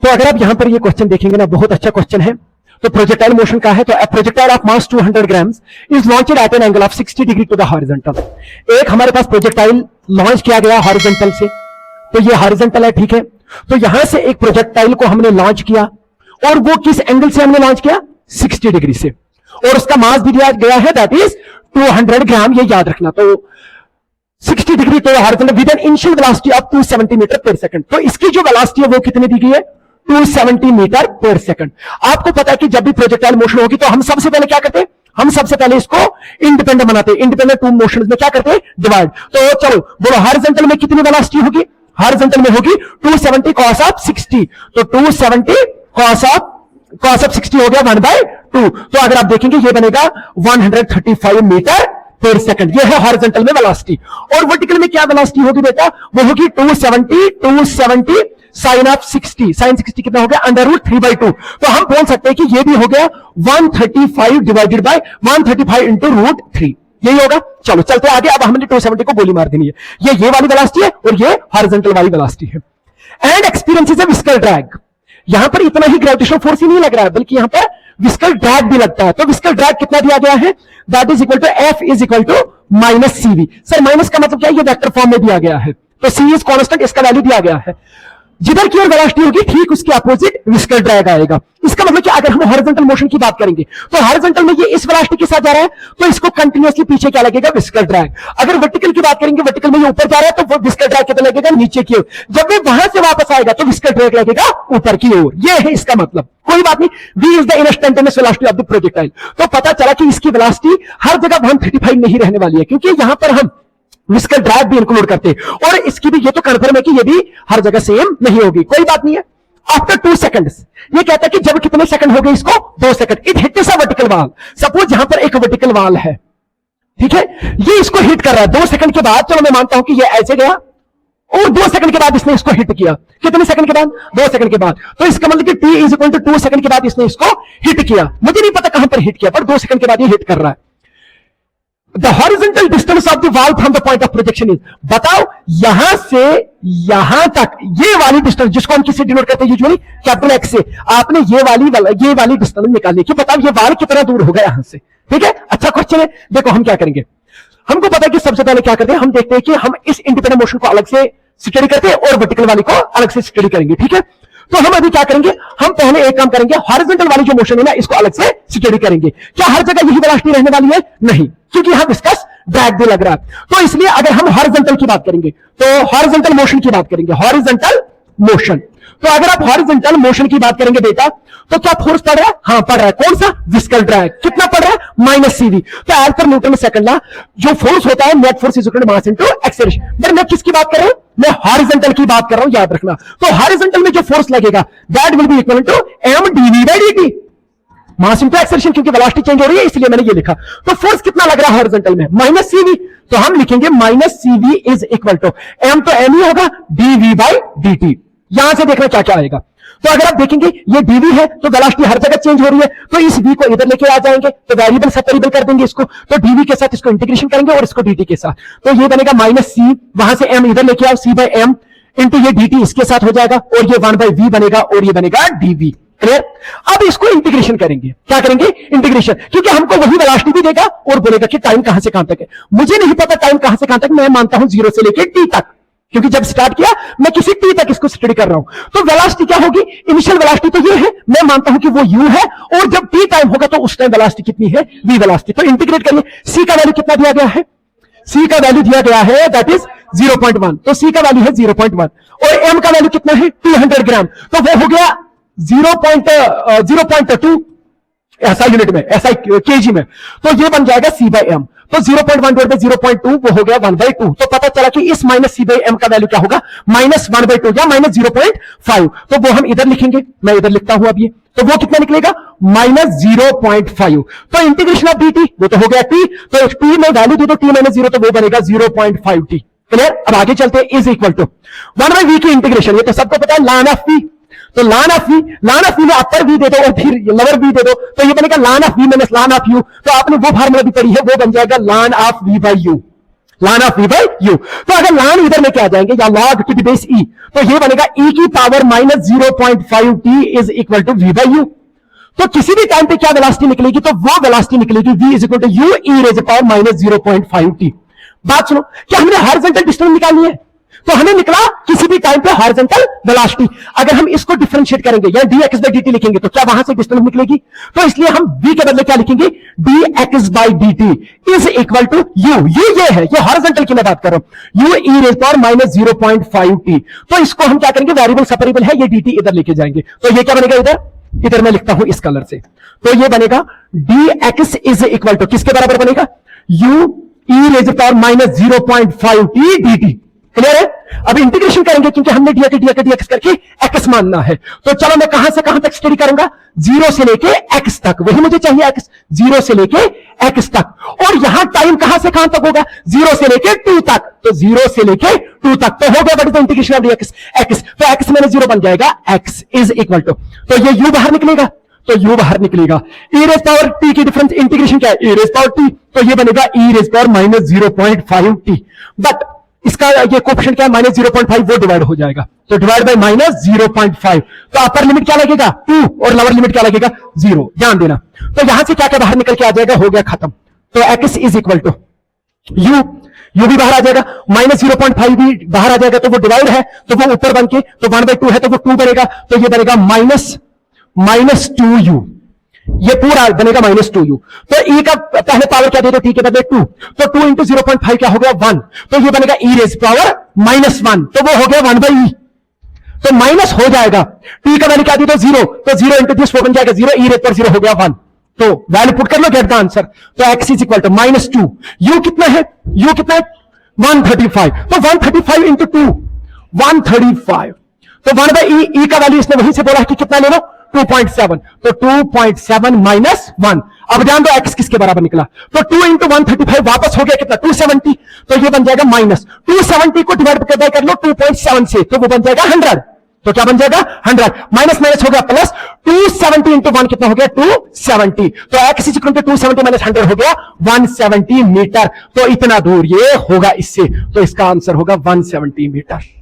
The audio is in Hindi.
तो अगर आप यहां पर ये क्वेश्चन देखेंगे ना, बहुत अच्छा क्वेश्चन है। तो प्रोजेक्टाइल मोशन का है, तो projectile of mass 200 grams is launched at an angle of 60 degree to the horizontal. एक हमारे पास प्रोजेक्टाइल लॉन्च किया गया हॉरिजॉन्टल से, तो ये हॉरिजॉन्टल है, ठीक है। तो यहां से एक प्रोजेक्टाइल को हमने लॉन्च किया, और वो किस एंगल से हमने लॉन्च किया? 60 डिग्री से, और उसका मास भी दिया गया है, दैट इज 200 ग्राम, ये याद रखना। तो 60 डिग्री तो horizontal with an initial velocity of 270 metre per second. तो इसकी जो वेलोसिटी है वो कितनी दी गई है? 270 मीटर पर सेकंड। आपको पता है कि जब भी प्रोजेक्टाइल मोशन होगी तो हम सबसे पहले क्या करते हैं? हम सबसे पहले इसको इंडिपेंडेंट बनाते हैं। इंडिपेंडेंट टू मोशन में क्या करते हैं? डिवाइड। तो चलो बोलो, हॉरिजॉन्टल में कितनी वेलोसिटी होगी? हॉरिजॉन्टल में होगी 270 cos ऑफ 60। तो 270 cos ऑफ 60 हो गया 1/2। तो अगर आप देखेंगे ये बनेगा 135 मीटर पर सेकंड। ये है हॉरिजॉन्टल में वेलोसिटी। और वर्टिकल में क्या वेलोसिटी होगी बेटा? वो होगी 270 साइन ऑफ 60। साइन 60 कितना हो गया? √3/2। तो हम बोल सकते हैं कि ये भी हो गया 135 डिवाइडेड बाय 135 इंटू √3, यही होगा। चलो चलते आगे। अब हमने 270 को गोली मार देनी है। ये वाली वेलोसिटी है और ये हॉरिजॉन्टल वाली वेलोसिटी है। And experiences a viscous drag. यहां पर इतना ही ग्रेविटेशनल फोर्स ही नहीं लग रहा है, बल्कि यहां पर विस्कल ड्रैग भी लगता है। तो विस्कल ड्रैग कितना दिया गया है? That is equal to F is equal to -CV। Sir minus का मतलब क्या है? ये वेक्टर फॉर्म में दिया गया है। तो C इज कांस्टेंट, इसका वैल्यू दिया गया है। जिधर की ओर वेलोसिटी होगी ठीक उसके अपोजिट विस्कल ड्रैग आएगा। इसका मतलब कि अगर हम हॉरिजॉन्टल मोशन की बात करेंगे तो हॉरिजॉन्टल में ये इस वेलोसिटी के साथ जा रहा है, तो इसको कंटिन्यूअसली पीछे क्या लगेगा? विस्कल ड्रैग। अगर वर्टिकल की बात करेंगे, वर्टिकल में ये ऊपर जा रहा है, तो वो विस्कल ड्रैग कितना लगेगा? नीचे की ओर। जब ये वहां से वापस आएगा तो विस्कल ड्रैग लगेगा ऊपर की ओर। ये है इसका मतलब। कोई बात नहीं, V is the instantaneous velocity of the projectile. तो पता चला कि इसकी वेलोसिटी हर जगह 135 नहीं रहने वाली है, क्योंकि यहां पर हम विस्कल ड्रैग भी इंक्लूड करते हैं। और इसकी भी ये तो कंफर्म है कि ये भी हर जगह सेम नहीं होगी। कोई बात नहीं है। आफ्टर 2 सेकंड्स, ये कहता है कि जब कितने सेकंड हो गए इसको? 2 second. It hits a vertical वाल। सपोज यहां पर एक वर्टिकल वाल है, ठीक है, ये इसको हिट कर रहा है 2 सेकंड के बाद। चलो मैं मानता हूं कि ये ऐसे गया और 2 सेकंड के बाद इसने इसको हिट किया। कितने सेकंड के बाद? 2 सेकंड के बाद। तो इसका मतलब कि T is equal to 2 second के बाद इसने इसको हिट किया। मुझे नहीं पता कहां पर हिट किया, पर 2 सेकंड के बाद ये हिट कर रहा है। The horizontal distance of the wall from the point of projection is, बताओ यहां से यहां तक ये वाली डिस्टेंस, जिसको हम किससे डिनोट करते हैं यूजुअली? कैपिटल X से। आपने ये वाली डिस्टेंस निकाली कि बताओ ये वाल कितना दूर होगा यहां से। ठीक है, अच्छा क्वेश्चन है। देखो हम क्या करेंगे, हमको पता है कि सबसे पहले क्या करते हैं, हम देखते हैं कि हम इस इंडिपेंडेंट मोशन को अलग से स्टडी करते हैं और वर्टिकल वाली को अलग से स्टडी करेंगे। ठीक है, तो हम अभी क्या करेंगे, हम पहले एक काम करेंगे, हॉरिजॉन्टल वाली जो मोशन है ना, इसको अलग से स्टडी करेंगे। क्या हर जगह यही वेलोसिटी रहने वाली है? नहीं, क्योंकि यहां विस्कस ड्रैग भी लग रहा है। तो इसलिए अगर हम हॉरिजॉन्टल की बात करेंगे तो हॉरिजॉन्टल मोशन की बात करेंगे, हॉरिजॉन्टल मोशन। तो अगर आप हॉरिजॉन्टल मोशन की बात करेंगे बेटा, तो क्या फोर्स पड़ रहा है? हाँ पड़ रहा है। कौन सा? Viscous drag. कितना पड़ रहा है? -CV। तो as per Newton second law, जो फोर्स होता है net force is equal to mass into acceleration. पर मैं किसकी बात कर रहा हूं? मैं हॉरिजॉन्टल की बात कर रहा हूं, याद रखना। तो हॉरिजॉन्टल में जो फोर्स लगेगा that will be equal to mdv/dt, mass into acceleration, क्योंकि वेलोसिटी चेंज हो रही है इसलिए मैंने ये लिखा। तो फोर्स कितना लग रहा है हॉरिजॉन्टल में? -CV। तो हम लिखेंगे -CV is equal to m, तो m ही होगा dv/dt। यहां से देखना क्या क्या आएगा। तो अगर आप देखेंगे ये dv है तो वेलोसिटी हर जगह चेंज हो रही है, तो इस v को इधर लेके आ जाएंगे, तो वेरिएबल सेपरेबल कर देंगे इसको। तो dv के साथ इसको इंटीग्रेशन करेंगे और इसको dt के साथ, तो ये बनेगा -C, वहां से m इधर लेके आओ, C/m इंटू ये dt इसके साथ हो जाएगा, और ये 1/v बनेगा, और ये बनेगा dv। क्लियर? अब इसको इंटीग्रेशन करेंगे। क्या करेंगे? इंटीग्रेशन, क्योंकि हमको वही वेलोसिटी भी देगा और बोलेगा कि टाइम कहां से कहां तक है। मुझे नहीं पता टाइम कहां से कहां तक, मैं मानता हूं 0 से लेकर t तक, क्योंकि जब स्टार्ट किया मैं किसी t तक इसको स्टडी कर रहा हूं। तो वेलोसिटी क्या होगी? इनिशियल वेलोसिटी तो ये है, मैं मानता हूं कि वो u है, और जब t टाइम होगा तो उस टाइम वेलोसिटी कितनी है? v velocity. तो इंटीग्रेट करिए। c का वैल्यू कितना दिया गया है? c का वैल्यू दिया गया है दैट इज 0.1। तो c का वैल्यू है 0.1, और m का वैल्यू कितना है? 200 ग्राम। तो वो हो गया 0.2 ऐसा यूनिट में, ऐसा केजी में, तो ये बन जाएगा C/m। तो 0.1 डिवाइड बाय 0.2 वो हो गया 1/2। तो पता चला कि इस -C/m का वैल्यू क्या होगा? -1/2 या -0.5। तो वो हम इधर लिखेंगे, मैं इधर लिखता हूं अब ये, तो वो कितना निकलेगा? -0.5। तो इंटीग्रेशन ऑफ dt वो तो हो गया t, तो t में वैल्यू दे दो t - 0, तो वो बनेगा 0.5t। क्लियर? अब आगे चलते हैं। इज इक्वल टू 1/v की इंटीग्रेशन, ये तो सबको पता है, ln ऑफ v। तो ln ऑफ v में अपर v दे दो और फिर लोअर v दे दो, तो ये बनेगा ln of v minus ln of u। तो आपने वो फार्मूला भी पढ़ी है, वो बन जाएगा ln of v/u। ln of v by u। तो अगर ln इधर में क्या आ जाएंगे या log to the base e, तो ये बनेगा e की power minus 0.5 t is equal to v by u। तो किसी भी टाइम पे क्या वेलोसिटी निकलेगी, तो वो वेलोसिटी निकलेगी v is equal to u e raise power minus 0.5 t। बात सुनो, क्या हमने हॉरिजॉन्टल डिस्टेंस निकालनी है, तो हमें निकला किसी भी टाइम पे हॉरिजॉन्टल वेलोसिटी। अगर हम इसको डिफरेंशिएट करेंगे या dx by dt लिखेंगे तो क्या वहां से डिस्टेंस निकलेगी, तो इसलिए हम v के बदले क्या लिखेंगे, dx by dt is equal to u। ये है, ये हॉरिजॉन्टल की मैं बात कर रहा हूं, u e raise power minus 0.5 t। तो इसको हम क्या करेंगे, वेरिएबल सेपरेबल है, ये dt इधर लेके जाएंगे, तो ये क्या बनेगा, इधर मैं लिखता हूं इस कलर से, तो ये बनेगा dx इज इक्वल टू किसके बराबर बनेगा, u e raise power minus 0.5 t dt। Clear है। अब इंटीग्रेशन करेंगे क्योंकि हमने dx करके x मानना है, तो चलो मैं कहां से कहां तक स्टडी करूंगा, 0 से लेके x तक, वही मुझे चाहिए x, 0 से लेके x तक। और यहां टाइम कहां से कहां तक होगा, 0 से लेके 2 तक, तो 0 से लेके 2 तक, तो हो गया what is the integration of dx, x, तो x में 0 बन जाएगा, x इज इक्वल टू, तो ये u बाहर निकलेगा, तो u बाहर निकलेगा, e रेज़ पावर t की डिफरेंस इंटीग्रेशन क्या है, e रेज़ पावर t, तो ये बनेगा e raise power minus 0.5 t। But इसका ये कोएफिशिएंट क्या है, माइनस 0.5, वो डिवाइड हो जाएगा, तो डिवाइड बाय माइनस 0.5, तो अपर लिमिट क्या लगेगा 2 और लोअर लिमिट क्या लगेगा 0, ध्यान देना। तो यहां से क्या क्या बाहर निकल के आ जाएगा, हो गया खत्म, तो x is equal to u भी बाहर आ जाएगा, माइनस 0.5 भी बाहर आ जाएगा, तो वो डिवाइड है, तो वो ऊपर बन के, तो 1/2 है, तो वो 2 बनेगा, तो ये बनेगा माइनस 2u, ये पूरा बनेगा माइनस 2u। तो e का पहले पावर क्या दे दो, t के बदले 2, तो 2 इंटू 0.5 क्या हो गया 1, तो ये बनेगा e रेज़ पावर माइनस 1, तो वो हो गया 1/e, तो माइनस हो जाएगा, t का वैल्यू क्या दी तो 0, तो 0 इंटू दिस बन जाएगा 0, e रेज़ पावर 0 हो गया 1, तो वैल्यू पुट कर लो, गेट द आंसर। तो x is equal to minus 2, u कितना है, 135, तो 135 इंटू 2 135, तो 1/e, का वैल्यू इसने वहीं से बोला है कि कितना ले लो 2.7, तो 2.7 माइनस 1। अब ध्यान दो x किसके बराबर निकला, तो 2 इंटू 135 वापस हो गया कितना 270, तो ये बन जाएगा माइनस 270 को डिवाइड कर लो 2.7 से, तो वो बन जाएगा 100, तो क्या बन जाएगा 100, माइनस माइनस हो गया प्लस, 270 इंटू 1 कितना हो गया 270, तो x is equal to 270 minus 100 हो गया 170 मीटर, तो इतना दूर ये होगा इससे, तो इसका आंसर होगा 170 मीटर।